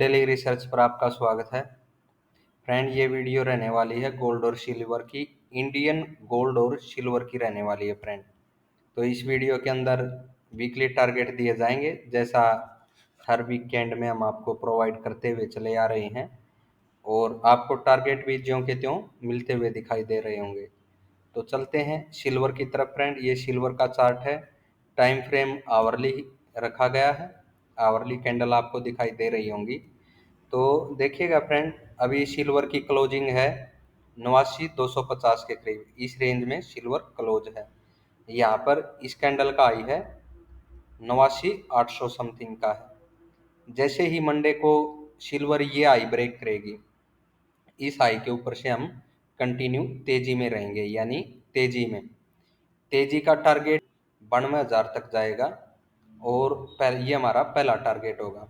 Daily research पर आपका स्वागत है। फ्रेंड, ये वीडियो रहने वाली है गोल्ड और सिल्वर की, इंडियन गोल्ड और सिल्वर की रहने वाली है फ्रेंड। तो इस वीडियो के अंदर वीकली टारगेट दिए जाएंगे, जैसा हर वीकेंड में हम आपको प्रोवाइड करते हुए चले आ रहे हैं, और आपको टारगेट भी ज्यों के त्यों मिलते हुए दिखाई दे रहे होंगे। तो चलते हैं सिल्वर की तरफ फ्रेंड। ये सिल्वर का चार्ट है, टाइम फ्रेम आवरली रखा गया है, आवरली कैंडल आपको दिखाई दे रही होंगी। तो देखिएगा फ्रेंड, अभी सिल्वर की क्लोजिंग है 89,250 के करीब, इस रेंज में सिल्वर क्लोज है। यहाँ पर इस कैंडल का हाई है 89,800 समथिंग का है। जैसे ही मंडे को सिल्वर ये हाई ब्रेक करेगी, इस हाई के ऊपर से हम कंटिन्यू तेजी में रहेंगे, यानी तेजी का टारगेट 92,000 तक जाएगा, और ये हमारा पहला टारगेट होगा।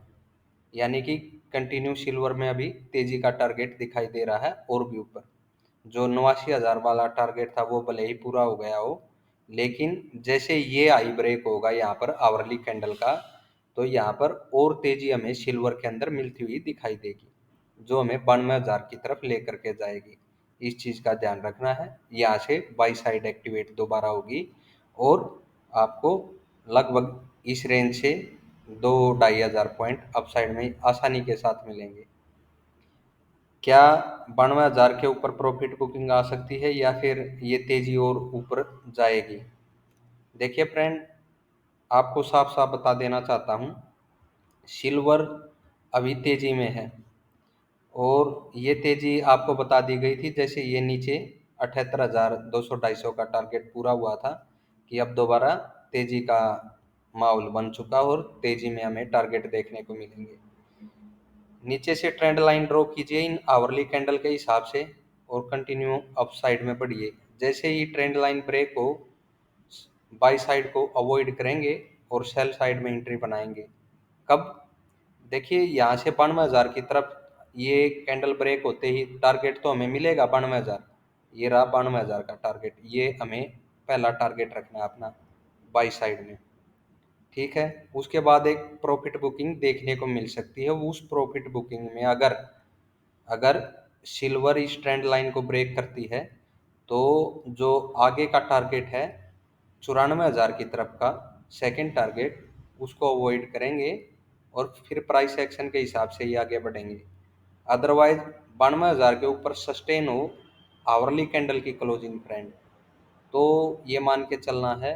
यानी कि कंटिन्यू सिल्वर में अभी तेजी का टारगेट दिखाई दे रहा है, और भी ऊपर जो 89,000 वाला टारगेट था वो भले ही पूरा हो गया हो, लेकिन जैसे ये आई ब्रेक होगा यहाँ पर आवरली कैंडल का, तो यहाँ पर और तेजी हमें सिल्वर के अंदर मिलती हुई दिखाई देगी, जो हमें 92,000 की तरफ लेकर के जाएगी। इस चीज़ का ध्यान रखना है। यहाँ से बाई साइड एक्टिवेट दोबारा होगी, और आपको लगभग इस रेंज से 2-2,500 पॉइंट अपसाइड में आसानी के साथ मिलेंगे। क्या 92,000 के ऊपर प्रॉफिट बुकिंग आ सकती है, या फिर ये तेजी और ऊपर जाएगी? देखिए फ्रेंड, आपको साफ साफ बता देना चाहता हूँ, सिल्वर अभी तेजी में है, और ये तेजी आपको बता दी गई थी जैसे ये नीचे 78,200-250 का टारगेट पूरा हुआ था, कि अब दोबारा तेजी का माहौल बन चुका, और तेजी में हमें टारगेट देखने को मिलेंगे। नीचे से ट्रेंड लाइन ड्रॉ कीजिए इन आवरली कैंडल के हिसाब से, और कंटिन्यू अप साइड में बढ़िए। जैसे ही ट्रेंड लाइन ब्रेक हो, बाई साइड को अवॉइड करेंगे और सेल साइड में एंट्री बनाएंगे। कब? देखिए, यहाँ से 92,000 की तरफ ये कैंडल ब्रेक होते ही टारगेट तो हमें मिलेगा 92,000। ये रहा 92,000 का टारगेट, ये हमें पहला टारगेट रखना है अपना बाई साइड में। ठीक है, उसके बाद एक प्रॉफिट बुकिंग देखने को मिल सकती है। उस प्रॉफिट बुकिंग में अगर अगर सिल्वर इस ट्रेंड लाइन को ब्रेक करती है, तो जो आगे का टारगेट है 94,000 की तरफ का सेकंड टारगेट, उसको अवॉइड करेंगे, और फिर प्राइस एक्शन के हिसाब से ही आगे बढ़ेंगे। अदरवाइज 92,000 के ऊपर सस्टेन हो आवरली कैंडल की क्लोजिंग फ्रेंड, तो ये मान के चलना है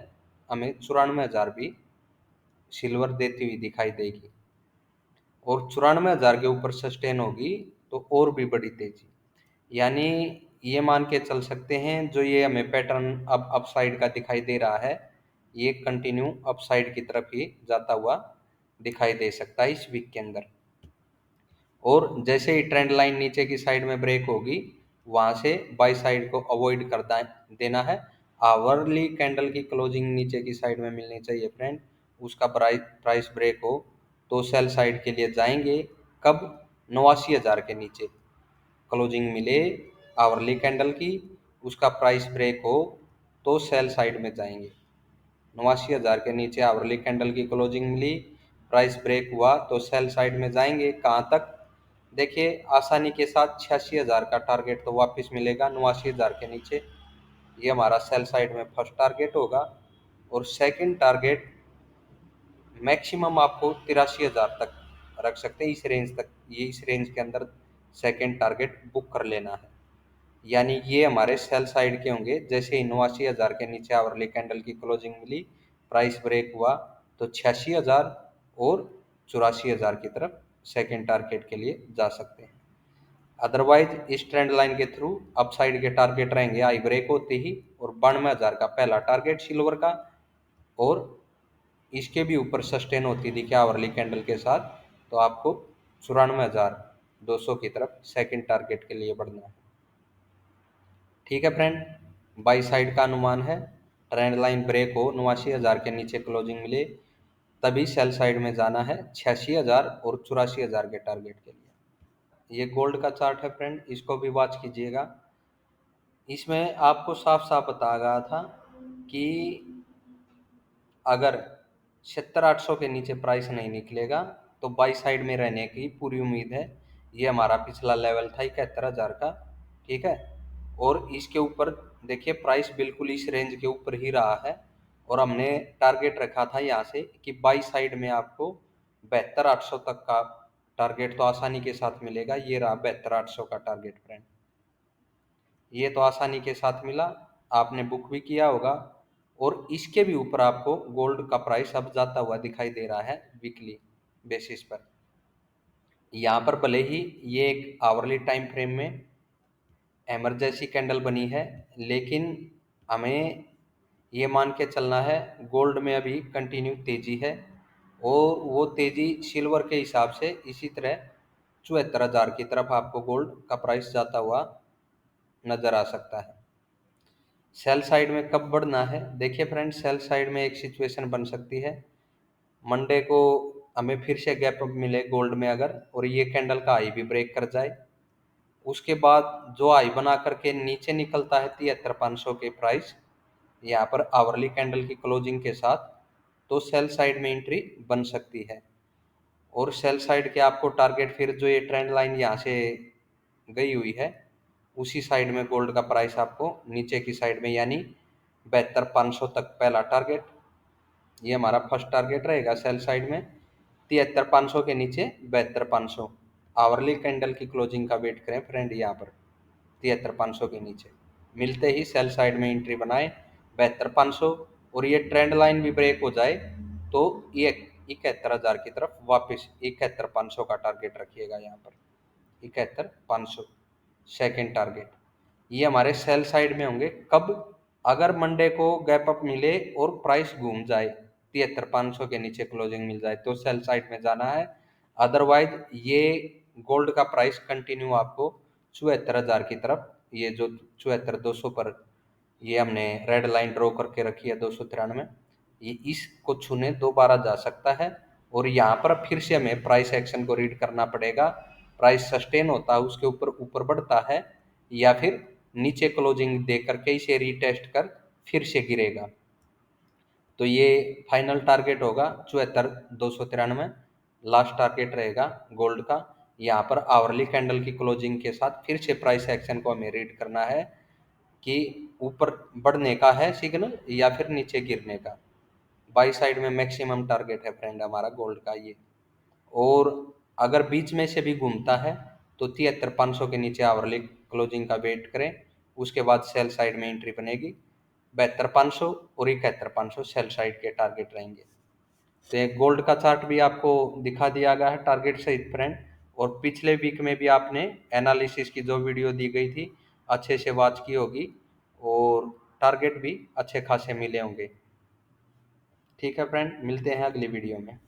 हमें 94,000 भी सिल्वर देती हुई दिखाई देगी, और 94,000 के ऊपर सस्टेन होगी तो और भी बड़ी तेजी। यानी ये मान के चल सकते हैं, जो ये हमें पैटर्न अब अपसाइड का दिखाई दे रहा है, ये कंटिन्यू अपसाइड की तरफ ही जाता हुआ दिखाई दे सकता है इस वीक के अंदर। और जैसे ही ट्रेंड लाइन नीचे की साइड में ब्रेक होगी, वहां से बाई साइड को अवॉइड कर देना है। आवरली कैंडल की क्लोजिंग नीचे की साइड में मिलनी चाहिए फ्रेंड, उसका प्राइस ब्रेक हो तो सेल साइड के लिए जाएंगे। कब? 89,000 के नीचे क्लोजिंग मिले आवरली कैंडल की, उसका प्राइस ब्रेक हो तो सेल साइड में जाएंगे। 89,000 के नीचे आवरली कैंडल की क्लोजिंग मिली, प्राइस ब्रेक हुआ तो सेल साइड में जाएंगे। कहाँ तक? देखिए, आसानी के साथ 86,000 का टारगेट तो वापस मिलेगा 89,000 के नीचे, ये हमारा सेल साइड में फर्स्ट टारगेट होगा। और सेकंड टारगेट मैक्सिमम आपको 83,000 तक रख सकते हैं, इस रेंज तक, ये इस रेंज के अंदर सेकंड टारगेट बुक कर लेना है। यानी ये हमारे सेल साइड के होंगे। जैसे ही 89,000 के नीचे आवरली कैंडल की क्लोजिंग मिली, प्राइस ब्रेक हुआ, तो 86,000 और 84,000 की तरफ सेकंड टारगेट के लिए जा सकते हैं। अदरवाइज इस ट्रेंड लाइन के थ्रू अपसाइड के टारगेट रहेंगे आई ब्रेक होते ही, और 92,000 का पहला टारगेट सिल्वर का, और इसके भी ऊपर सस्टेन होती दिखे आवरली कैंडल के साथ, तो आपको 94,200 की तरफ सेकंड टारगेट के लिए बढ़ना है। ठीक है फ्रेंड, बाई साइड का अनुमान है, ट्रेंड लाइन ब्रेक हो 89,000 के नीचे क्लोजिंग मिले, तभी सेल साइड में जाना है 86,000 और 84,000 के टारगेट के लिए। ये गोल्ड का चार्ट है फ्रेंड, इसको भी वॉच कीजिएगा। इसमें आपको साफ साफ बताया गया था कि अगर 70,800 के नीचे प्राइस नहीं निकलेगा, तो बाई साइड में रहने की पूरी उम्मीद है। ये हमारा पिछला लेवल था 71,000 का, ठीक है। और इसके ऊपर देखिए प्राइस बिल्कुल इस रेंज के ऊपर ही रहा है, और हमने टारगेट रखा था यहाँ से कि बाई साइड में आपको 72,800 तक का टारगेट तो आसानी के साथ मिलेगा। ये रहा 72,800 का टारगेट फ्रेंड, ये तो आसानी के साथ मिला, आपने बुक भी किया होगा। और इसके भी ऊपर आपको गोल्ड का प्राइस अब जाता हुआ दिखाई दे रहा है वीकली बेसिस पर। यहाँ पर भले ही ये एक आवरली टाइम फ्रेम में इमरजेंसी कैंडल बनी है, लेकिन हमें ये मान के चलना है गोल्ड में अभी कंटिन्यू तेजी है, और वो तेजी सिल्वर के हिसाब से इसी तरह 74,000 की तरफ आपको गोल्ड का प्राइस जाता हुआ नजर आ सकता है। सेल साइड में कब बढ़ना है, देखिए फ्रेंड, सेल साइड में एक सिचुएशन बन सकती है मंडे को हमें फिर से गैप अप मिले गोल्ड में अगर, और ये कैंडल का हाई भी ब्रेक कर जाए, उसके बाद जो हाई बना करके नीचे निकलता है 73,500 के प्राइस यहाँ पर आवरली कैंडल की क्लोजिंग के साथ, तो सेल साइड में एंट्री बन सकती है। और सेल साइड के आपको टारगेट फिर जो ये ट्रेंड लाइन यहाँ से गई हुई है उसी साइड में गोल्ड का प्राइस आपको नीचे की साइड में, यानी 72,500 तक पहला टारगेट, ये हमारा फर्स्ट टारगेट रहेगा सेल साइड में। 73,500 के नीचे 72,500 आवरली कैंडल की क्लोजिंग का वेट करें फ्रेंड, यहाँ पर 73,500 के नीचे मिलते ही सेल साइड में एंट्री बनाए 72,500, और ये ट्रेंड लाइन भी ब्रेक हो जाए तो ये 71,000 की तरफ वापस 71,500 का टारगेट रखिएगा यहाँ पर, 71,500 सेकेंड टारगेट। ये हमारे सेल साइड में होंगे कब, अगर मंडे को गैप अप मिले और प्राइस घूम जाए 73,500 के नीचे क्लोजिंग मिल जाए तो सेल साइड में जाना है। अदरवाइज ये गोल्ड का प्राइस कंटिन्यू आपको 74,000 की तरफ, ये जो 74,200 पर ये हमने रेड लाइन ड्रॉ करके रखी है 293, ये इसको छूने दोबारा जा सकता है। और यहाँ पर फिर से हमें प्राइस एक्शन को रीड करना पड़ेगा, प्राइस सस्टेन होता है उसके ऊपर ऊपर बढ़ता है, या फिर नीचे क्लोजिंग दे करके इसे रीटेस्ट कर फिर से गिरेगा। तो ये फाइनल टारगेट होगा 74,293, लास्ट टारगेट रहेगा गोल्ड का। यहाँ पर आवरली कैंडल की क्लोजिंग के साथ फिर से प्राइस एक्शन को हमें रीड करना है कि ऊपर बढ़ने का है सिग्नल या फिर नीचे गिरने का। बाई साइड में मैक्सिमम टारगेट है फ्रेंड हमारा गोल्ड का ये। और अगर बीच में से भी घूमता है तो 73,500 के नीचे आवरली क्लोजिंग का वेट करें, उसके बाद सेल साइड में एंट्री बनेगी 72,500 और 71,500 सेल साइड के टारगेट रहेंगे। तो एक गोल्ड का चार्ट भी आपको दिखा दिया गया है टारगेट सहित फ्रेंड, और पिछले वीक में भी आपने एनालिसिस की जो वीडियो दी गई थी अच्छे से वॉच की होगी, और टारगेट भी अच्छे खासे मिले होंगे। ठीक है फ्रेंड, मिलते हैं अगली वीडियो में।